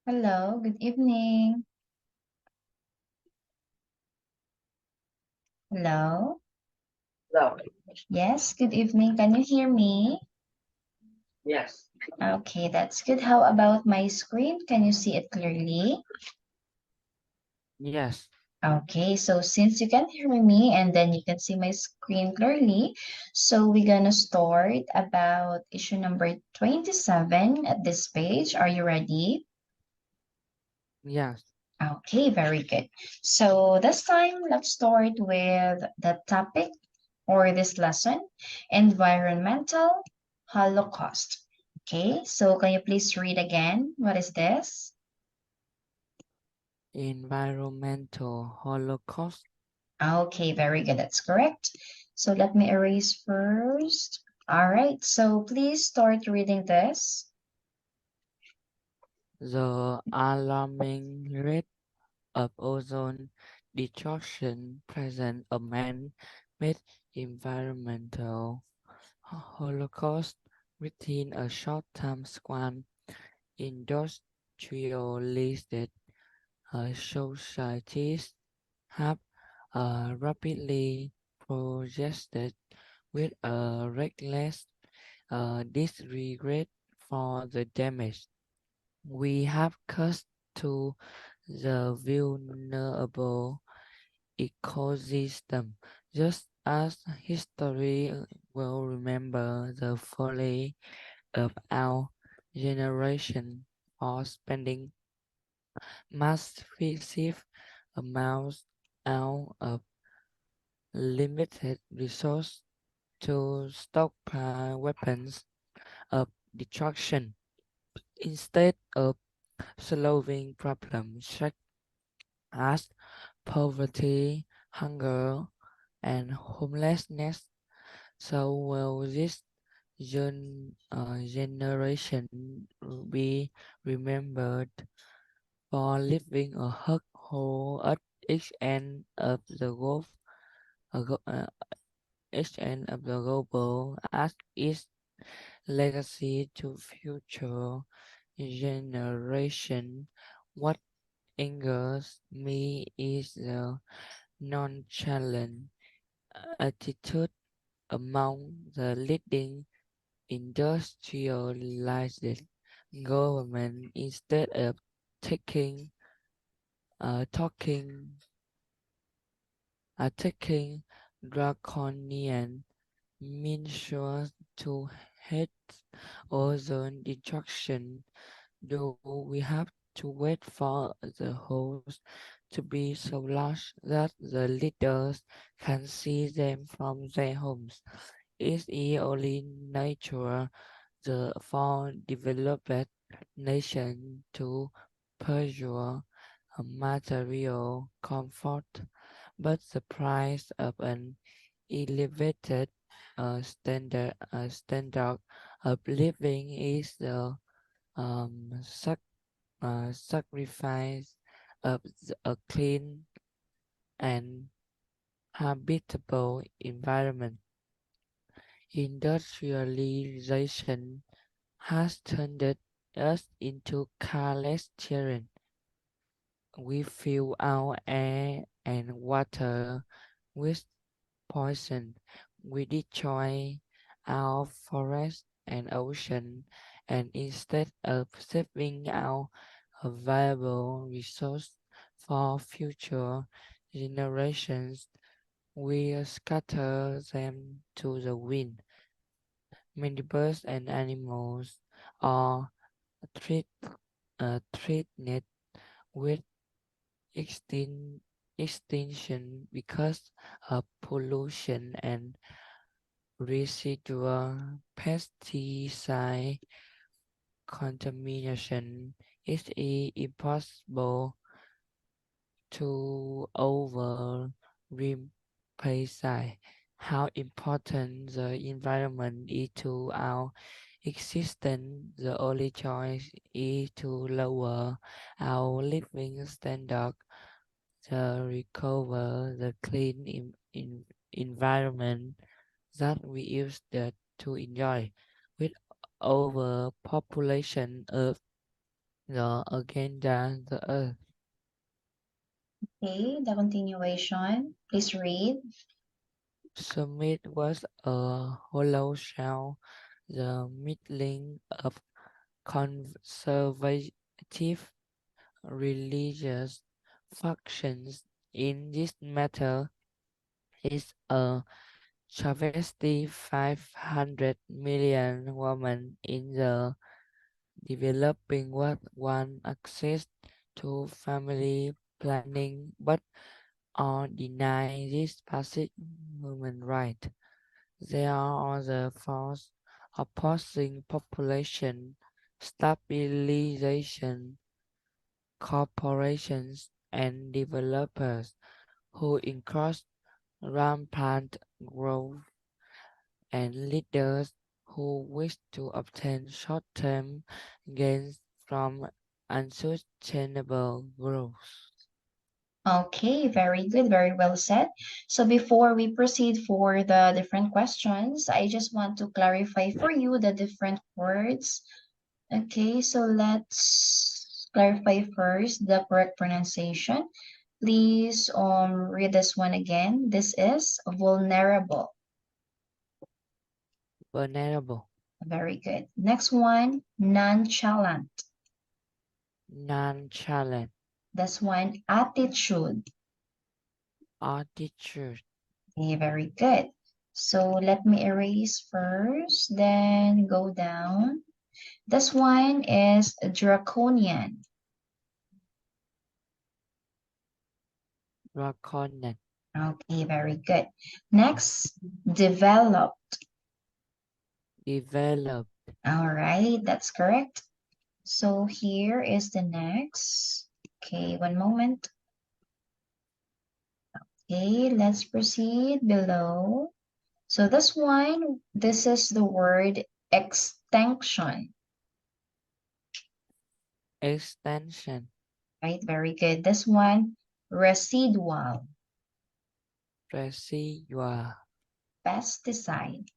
Hello, good evening. Hello. Hello. Yes, good evening. Can you hear me? Yes. Okay, that's good. How about my screen? Can you see it clearly? Yes. Okay, so since you can hear me and then you can see my screen clearly, so we're gonna start about issue number 27 at this page. Are you ready? Yes. Okay, very good. So this time, let's start with the topic or this lesson, environmental holocaust. Okay, so can you please read again? What is this? Environmental Holocaust. Okay, very good. That's correct. So let me erase first. All right, so please start reading this. The alarming rate of ozone destruction presents a man-made environmental holocaust within a short time span. Industrialized societies have rapidly progressed with a reckless disregard for the damage we have caused to the vulnerable ecosystem, just as history will remember the folly of our generation for spending massive amounts out of limited resource to stockpile weapons of destruction instead of solving problems such as poverty, hunger, and homelessness. So will this generation be remembered for living a hug hole at each end of the gulf, each end of the global as its legacy to future generation? What angers me is the nonchalant attitude among the leading industrialized government instead of taking talking taking draconian measures to head ozone destruction. Do we have to wait for the holes to be so large that the leaders can see them from their homes? Is it only nature for developed nation to pursue a material comfort, but the price of an elevated standard of living is the sacrifice of a clean and habitable environment. Industrialization has turned us into careless children. We fill our air and water with poison. We destroy our forest and ocean, and instead of saving our valuable resource for future generations, we scatter them to the wind. Many birds and animals are threat, threatened with extin- extinction because of pollution and residual pesticide contamination. It is impossible to emphasize how important the environment is to our existence. The only choice is to lower our living standard to recover the clean environment that we used to enjoy. With overpopulation of the agenda, the earth. Okay, the continuation. Please read. Summit was a hollow shell, the middling of conservative religious factions in this matter is a travesty 500 million women in the developing world want access to family planning but are denied this basic human right. There are other forces opposing population stabilization, corporations and developers who encourage rampant growth, and leaders who wish to obtain short-term gains from unsustainable growth. Okay, very good, very well said. So before we proceed for the different questions, I just want to clarify for you the different words. Okay, so let's clarify first the correct pronunciation. Please read this one again. This is vulnerable. Vulnerable, Very good. Next one, nonchalant. nonchalant, This one, attitude. attitude, Okay, very good. So let me erase first, then go down. This one is draconian. draconian, Okay, very good. Next, develop. develop, All right, that's correct. So here is the next. Okay, one moment. Okay, let's proceed below. So this one, this is the word extinction, extension, right? Very good. This one, residual, residual, pesticide.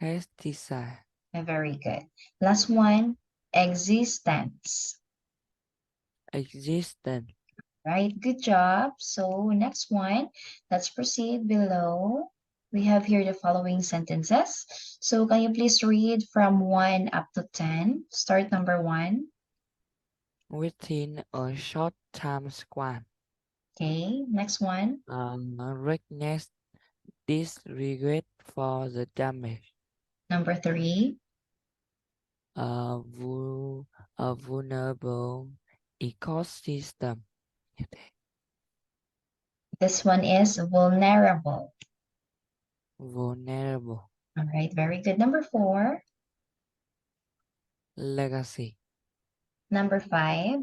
pesticide, Very good. Last one, existence, existent, right? Good job. So next one, let's proceed below. We have here the following sentences. So can you please read from 1 up to 10? Start number 1. within a short time span. Okay, next one. Recognize disregard for the damage. Number 3. A, a vulnerable ecosystem. This one is vulnerable. Vulnerable. All right, very good. Number 4. Legacy. Number 5.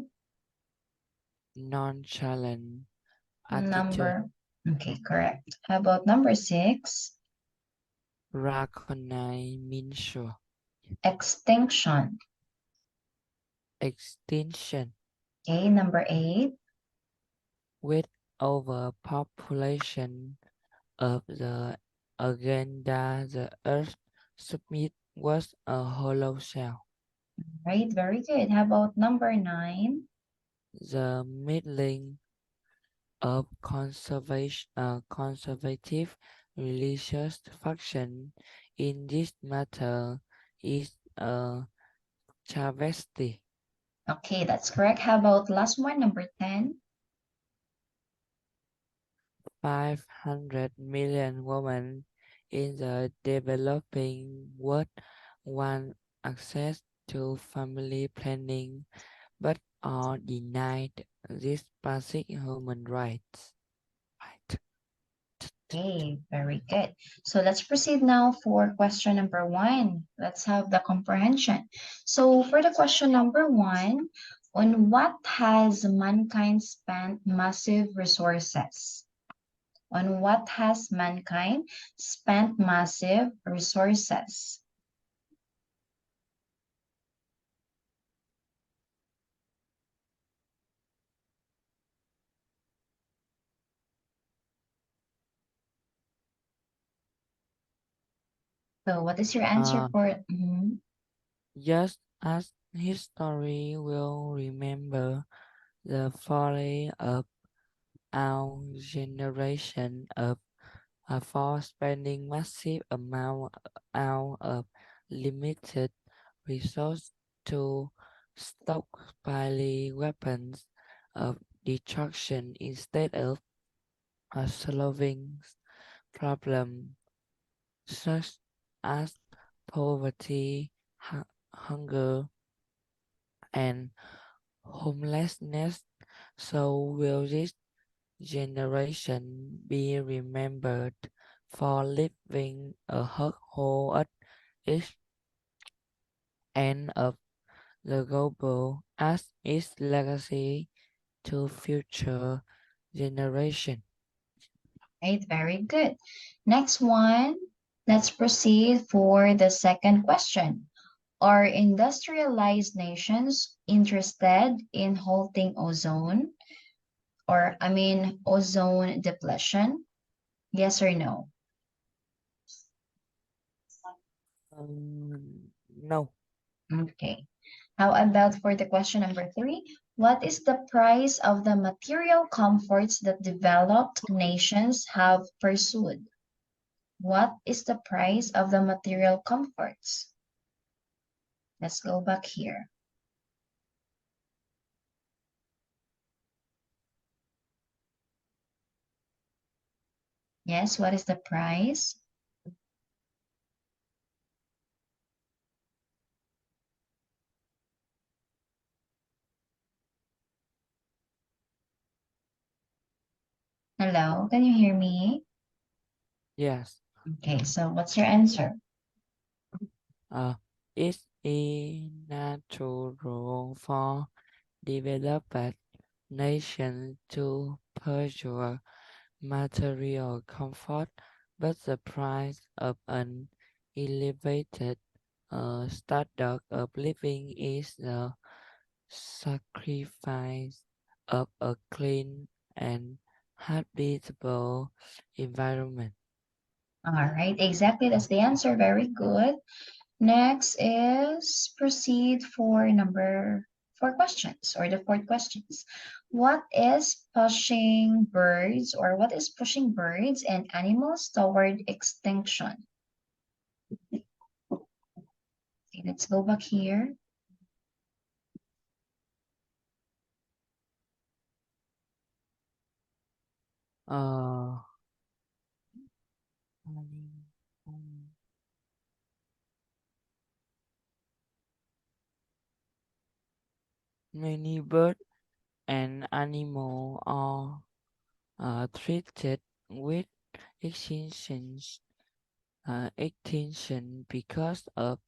Nonchalant attitude. Number, okay, correct. How about number 6? Recognize measure. Extinction. Extinction. Okay, number 8. With overpopulation of the agenda, the Earth summit was a hollow shell. Right, very good. How about number 9? The middling of conservative religious faction in this matter is a travesty. Okay, that's correct. How about last one, number 10? 500 million women in the developing world want access to family planning but are denied these basic human rights. Right. Okay, very good. So let's proceed now for question number 1. Let's have the comprehension. So for the question number 1, on what has mankind spent massive resources? On what has mankind spent massive resources? So what is your answer Uh, for it? just as History will remember the folly of our generation for spending massive amount out of limited resources to stockpile weapons of destruction instead of solving problems such as poverty, hunger, and homelessness. So will this generation be remembered for living a hole at each end of the global as its legacy to future generations? Right, very good. Next one, let's proceed for the second question. Are industrialized nations interested in halting ozone depletion? Yes or no? No. Okay. How about for the question number three? What is the price of the material comforts that developed nations have pursued? What is the price of the material comforts? Let's go back here. Yes, what is the price? Hello, can you hear me? Yes. Okay, so what's your answer? It's natural for developed nations to pursue material comfort, but the price of an elevated standard of living is the sacrifice of a clean and habitable environment. All right, exactly. That's the answer. Very good. Next is proceed for number four questions or the fourth questions. What is pushing birds and animals toward extinction? Okay, let's go back here. Uh, Many birds and animals are treated with extinction, extinction because of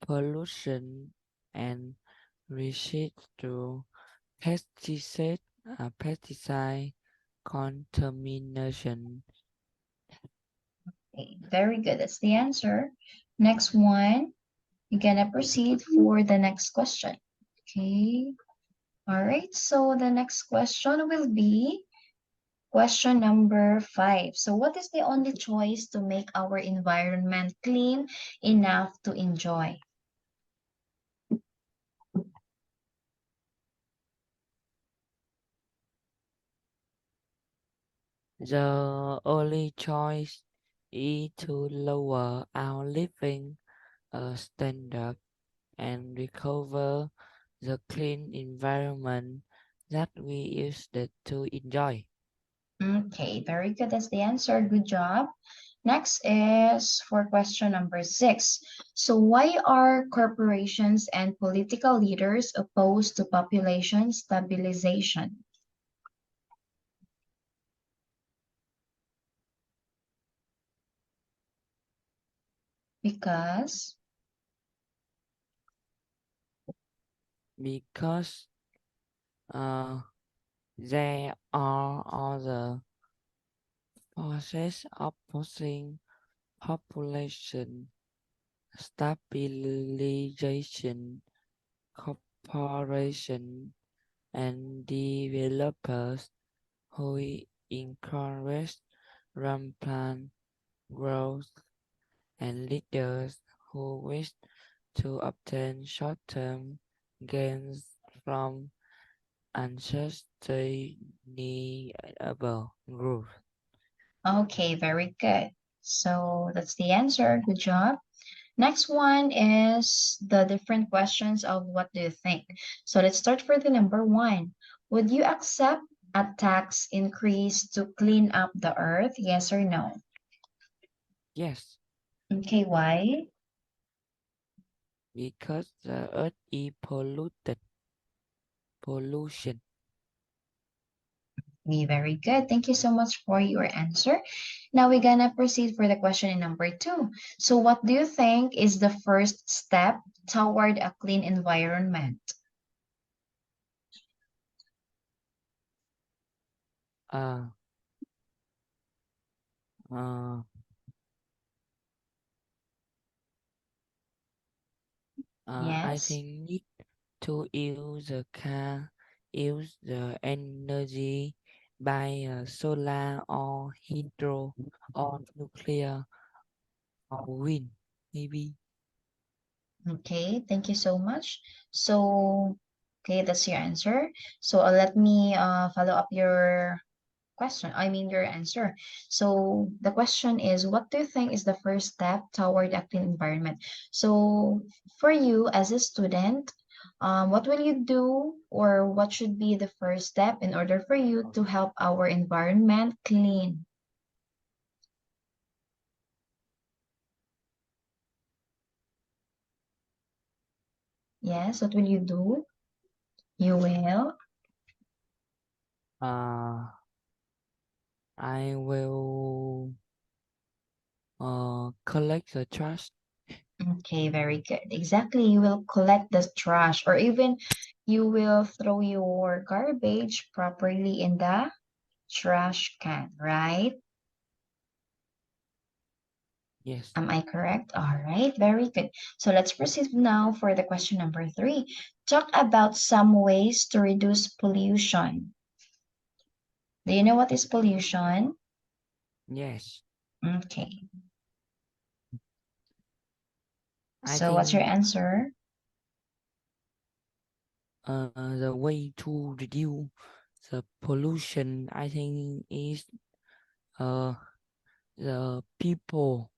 pollution and residual pesticide contamination. Okay, very good. That's the answer. Next one, you're gonna proceed for the next question. Okay. All right. So the next question will be question number five. So what is the only choice to make our environment clean enough to enjoy? The only choice is to lower our living standard and recover the clean environment that we used to enjoy. Okay, very good. That's the answer. Good job. Next is for question number six. So why are corporations and political leaders opposed to population stabilization? Because, Because uh, there are other forces opposing population stabilization, corporation and developers who encourage rampant growth and leaders who wish to obtain short-term gains from unsustainable growth. Okay, very good. So that's the answer. Good job. Next one is the different questions of what do you think. So let's start for the number one. Would you accept a tax increase to clean up the earth? Yes or no? Yes, Okay, why? because the earth is pollution. Very good. Thank you so much for your answer. Now we're gonna proceed for the question in number two. So what do you think is the first step toward a clean environment? Uh, uh, I Yes. think need to use the car, use the energy by solar or hydro or nuclear or wind, maybe. Okay, thank you so much. So, okay, that's your answer. So let me follow up your question. I mean your answer. So the question is, what do you think is the first step toward a clean environment? So for you as a student, what will you do or what should be the first step in order for you to help our environment clean? Yes, what will you do? You will. Uh, I will collect the trash. Okay, very good. Exactly. You will collect the trash or even you will throw your garbage properly in the trash can, right? Yes. Am I correct? All right, very good. So let's proceed now for the question number three. Talk about some ways to reduce pollution. Do you know what is pollution? Yes. Okay. I So what's your think answer? the way to reduce the pollution, I think, is uh, the people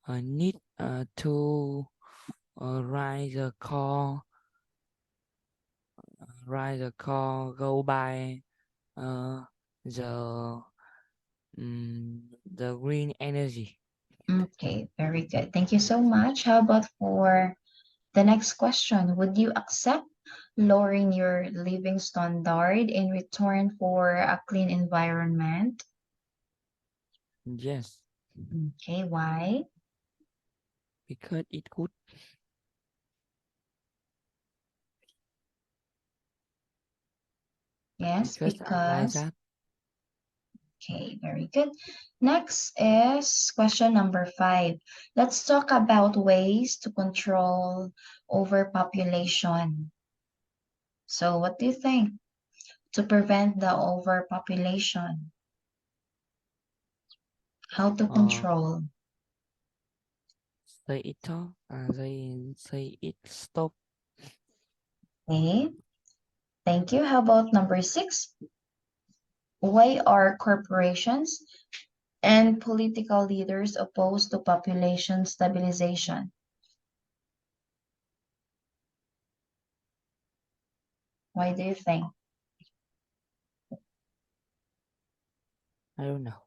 need to ride the car, go by uh, the the green energy. Okay, very good. Thank you so much. How about for the next question? Would you accept lowering your living standard in return for a clean environment? Yes, Okay, why? because it good. Yes, Because I like because. that. Okay, very good. Next is question number five. Let's talk about ways to control overpopulation. So, what do you think to prevent the overpopulation? How to Uh, control? say it talk, they say it stop. Okay, thank you. How about number six? Why are corporations and political leaders opposed to population stabilization? Why do you think? I don't know.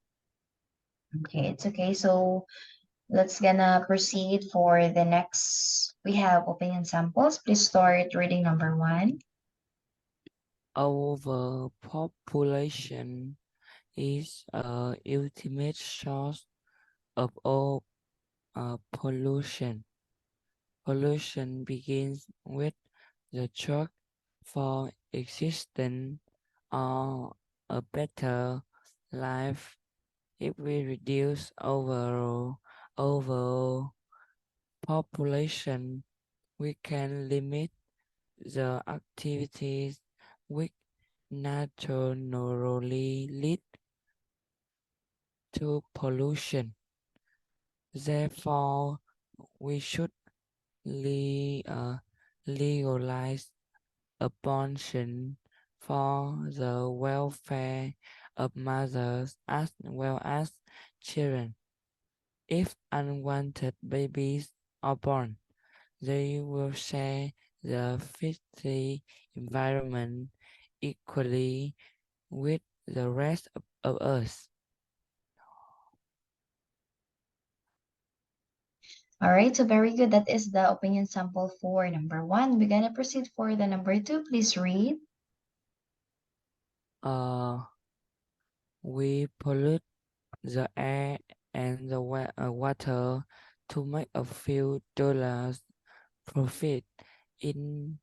Okay, it's okay. So let's gonna proceed for the next. We have opinion samples. Please start reading number one. Overpopulation is ultimate source of all pollution. Pollution begins with the truck for existence or a better life. If we reduce overall population, we can limit the activities which naturally lead to pollution. Therefore, we should legalize abortion for the welfare of mothers as well as children. If unwanted babies are born, they will share the filthy environment equally with the rest of us. All right, so very good. That is the opinion sample for number one. We're gonna proceed for the number two. Please read. Uh, we pollute the air and the water to make a few dollars profit in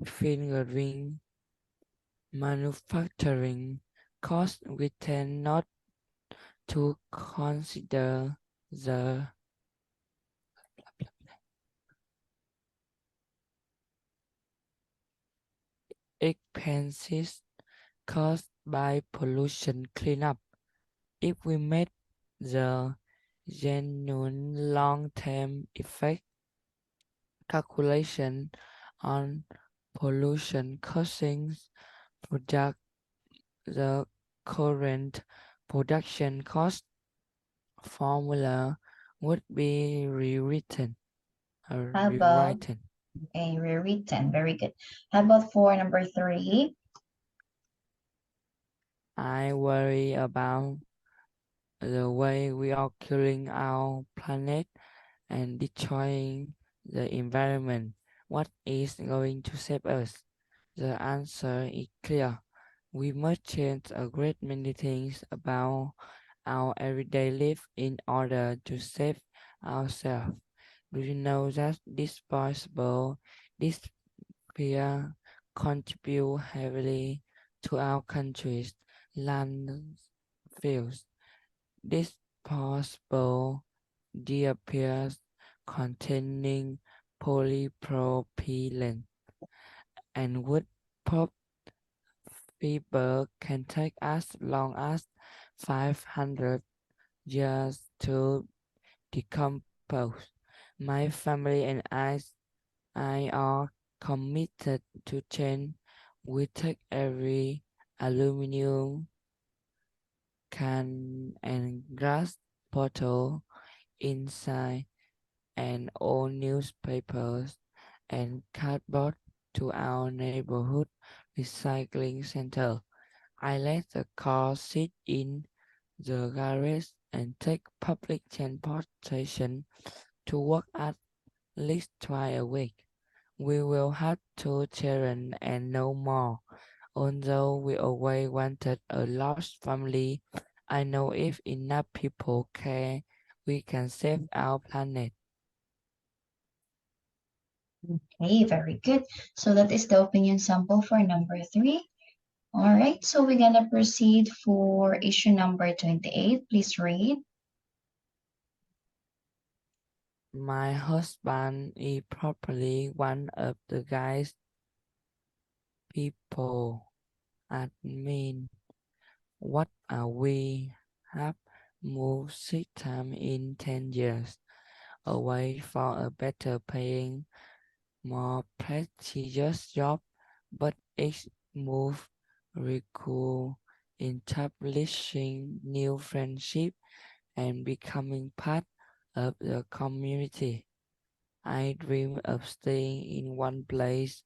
fingering manufacturing costs. We tend not to consider the expenses caused by pollution cleanup. If we made the genuine long-term effect calculation on pollution causing product, the current production cost formula would be rewritten or How about rewritten. a rewritten? Very good. How about for number three? I worry about the way we are killing our planet and destroying the environment. What is going to save us? The answer is clear. We must change a great many things about our everyday life in order to save ourselves. Do you know that disposable disappear contribute heavily to our country's landfills? Disposable disappears containing polypropylene and wood pulp fiber can take as long as 500 years to decompose. My family and I are committed to change. We take every aluminum can and glass bottle inside and all newspapers and cardboard to our neighborhood recycling center. I let the car sit in the garage and take public transportation to work at least twice a week. We will have two children and no more. Although we always wanted a large family, I know if enough people care, we can save our planet. Okay, very good. So that is the opinion sample for number three. All right, so we're gonna proceed for issue number 28. Please read. My husband is probably one of the guys people admin. What are we? Have moved 6 times in 10 years away for a better paying, more prestigious job, but each move requires establishing new friendship and becoming part of the community. I dream of staying in one place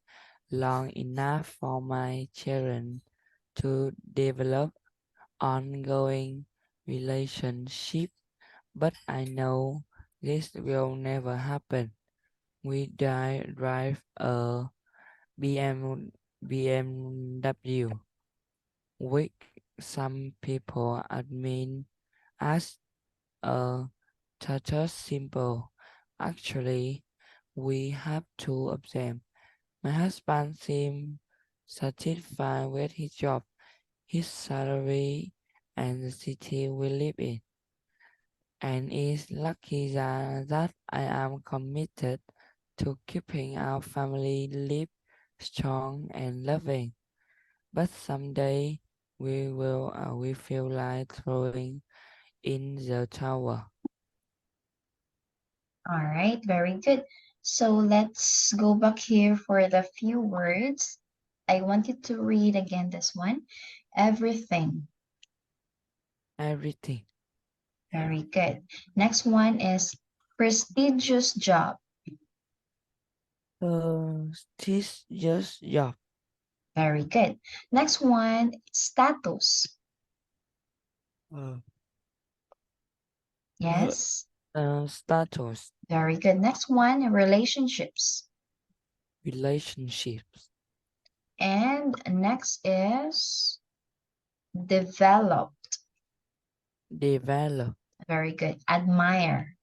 long enough for my children to develop ongoing relationship, but I know this will never happen. We drive a BMW, which some people admit as a status symbol. Actually, we have two of them. My husband seems satisfied with his job, his salary, and the city we live in, and is lucky that I am committed to keeping our family life strong and loving. But someday we feel like throwing in the tower. All right, very good. So let's go back here for the few words. I want you to read again this one. Everything. everything. Very good. Next one is prestigious job. This just job. Very good. Next one, status. Uh, Yes. Status, Very good. Next one, relationships. relationships, And next is develop. develop, Very good. Admire.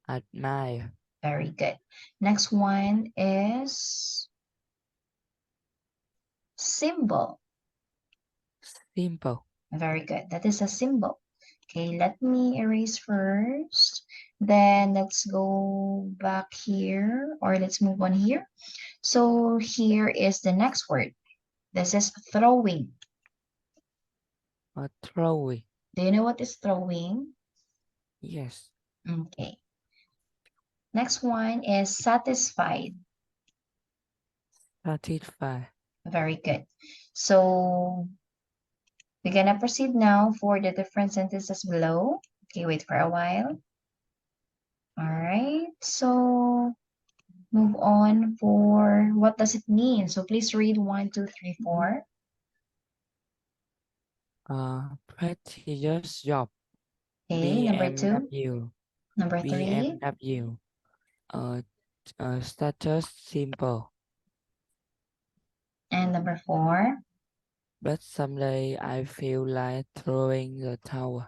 admire, Very good. Next one is symbol. simple, Very good. That is a symbol. Okay, let me erase first. Then let's go back here, or let's move on here. So here is the next word. This is throwing. throwing, Do you know what is throwing? yes, Okay. Next one is satisfied. satisfy, Very good. So we're gonna proceed now for the different sentences below. Okay, wait for a while. All right, so move on for what does it mean? So please read 1, 2, 3, 4. prestigious job, Okay, number 2, BMW, number 3, BMW, uh, status simple, and number 4. but someday I feel like throwing the towel.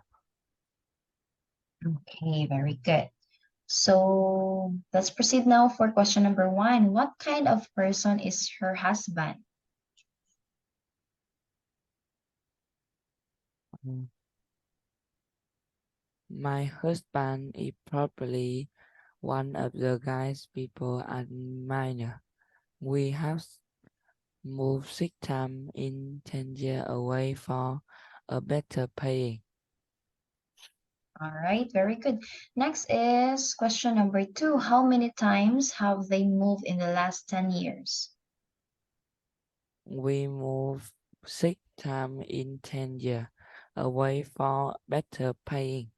Okay, very good. So let's proceed now for question number 1. What kind of person is her husband? Mm. My husband is probably one of the guys people admire. We have moved 6 times in 10 years away for a better paying. All right, very good. Next is question number 2. How many times have they moved in the last 10 years? We moved 6 times in 10 years away for better paying.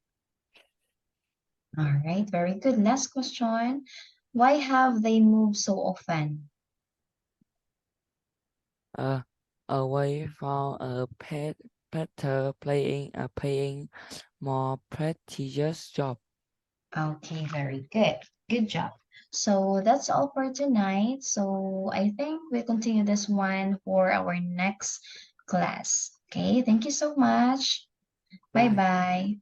All right, very good. Last question. Why have they moved so often? Uh, Away for a better paying more prestigious job. Okay, very good. Good job. So that's all for tonight. So I think we'll continue this one for our next class. Okay, thank you so much. Bye. Bye-bye.